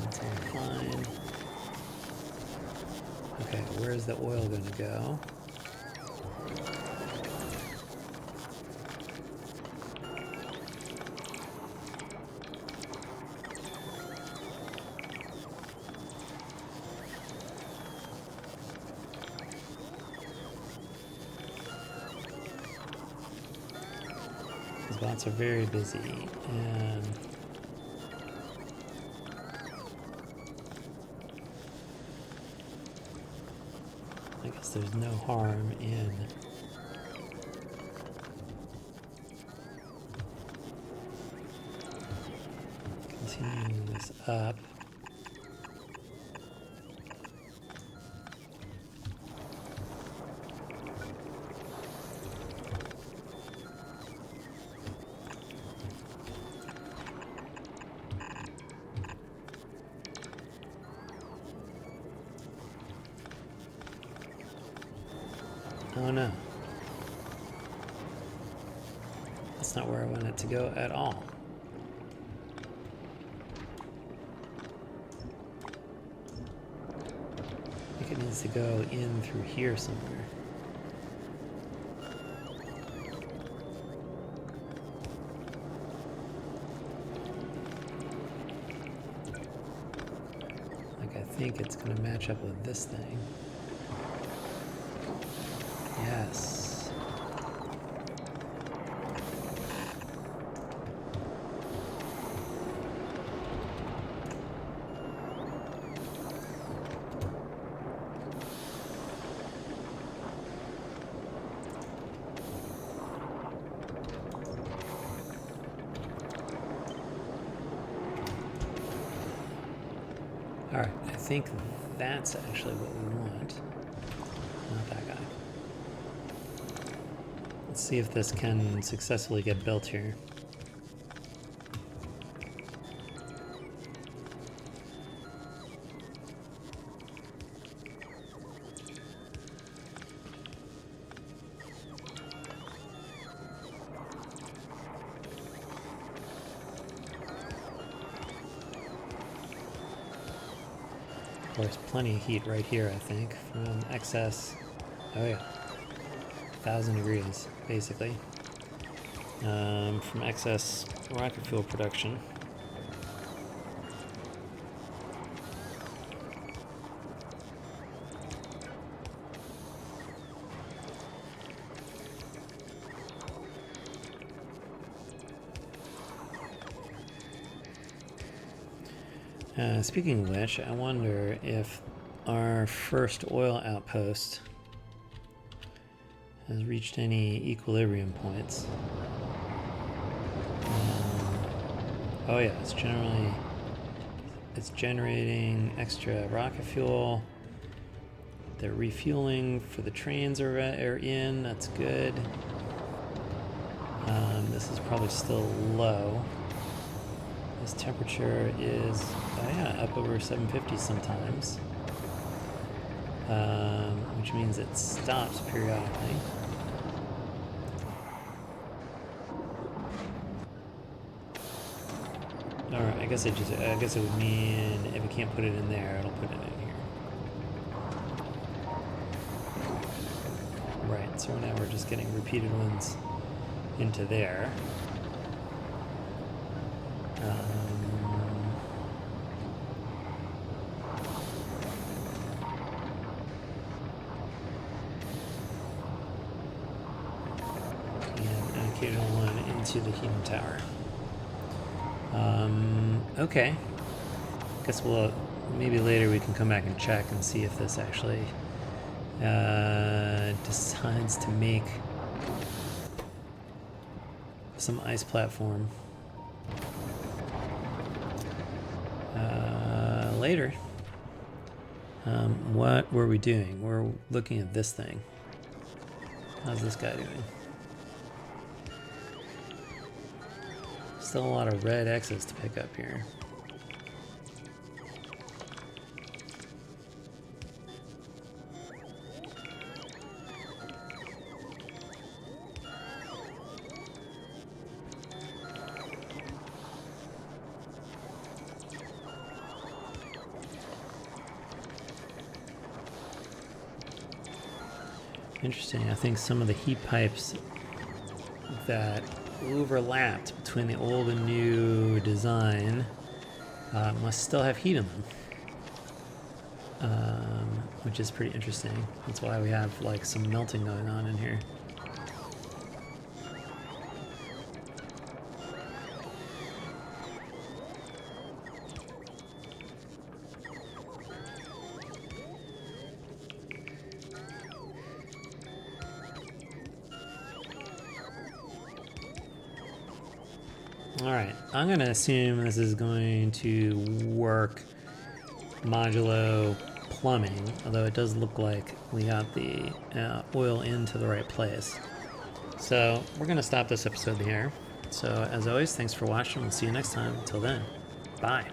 That's all fine. Okay, where's the oil going to go? These bots are very busy, and I guess there's no harm in continuing this up. Oh no. That's not where I want it to go at all. I think it needs to go in through here somewhere. Like, I think it's going to match up with this thing. Yes. All right, I think that's actually what we want. Not that guy. Let's see if this can successfully get built here. There's plenty of heat right here, I think, from excess. Oh yeah, 1,000 degrees, basically, from excess rocket fuel production. Speaking of which, I wonder if our first oil outpost has reached any equilibrium points. Oh yeah, it's generating extra rocket fuel. The refueling for the trains are in. That's good. This is probably still low. This temperature is, up over 750 sometimes, which means it stops periodically. All right, I guess it would mean if we can't put it in there, it'll put it in here. Right, so now we're just getting repeated ones into there. And an occasional one into the heating tower. Okay. Guess maybe later we can come back and check and see if this actually decides to make some ice platform later. What were we doing? We're looking at this thing. How's this guy doing? Still a lot of red X's to pick up here. Interesting. I think some of the heat pipes that overlapped between the old and new design must still have heat in them, which is pretty interesting. That's why we have like some melting going on in here. Alright, I'm going to assume this is going to work modulo plumbing, although it does look like we got the oil into the right place. So we're going to stop this episode here. So as always, thanks for watching. We'll see you next time. Until then, bye.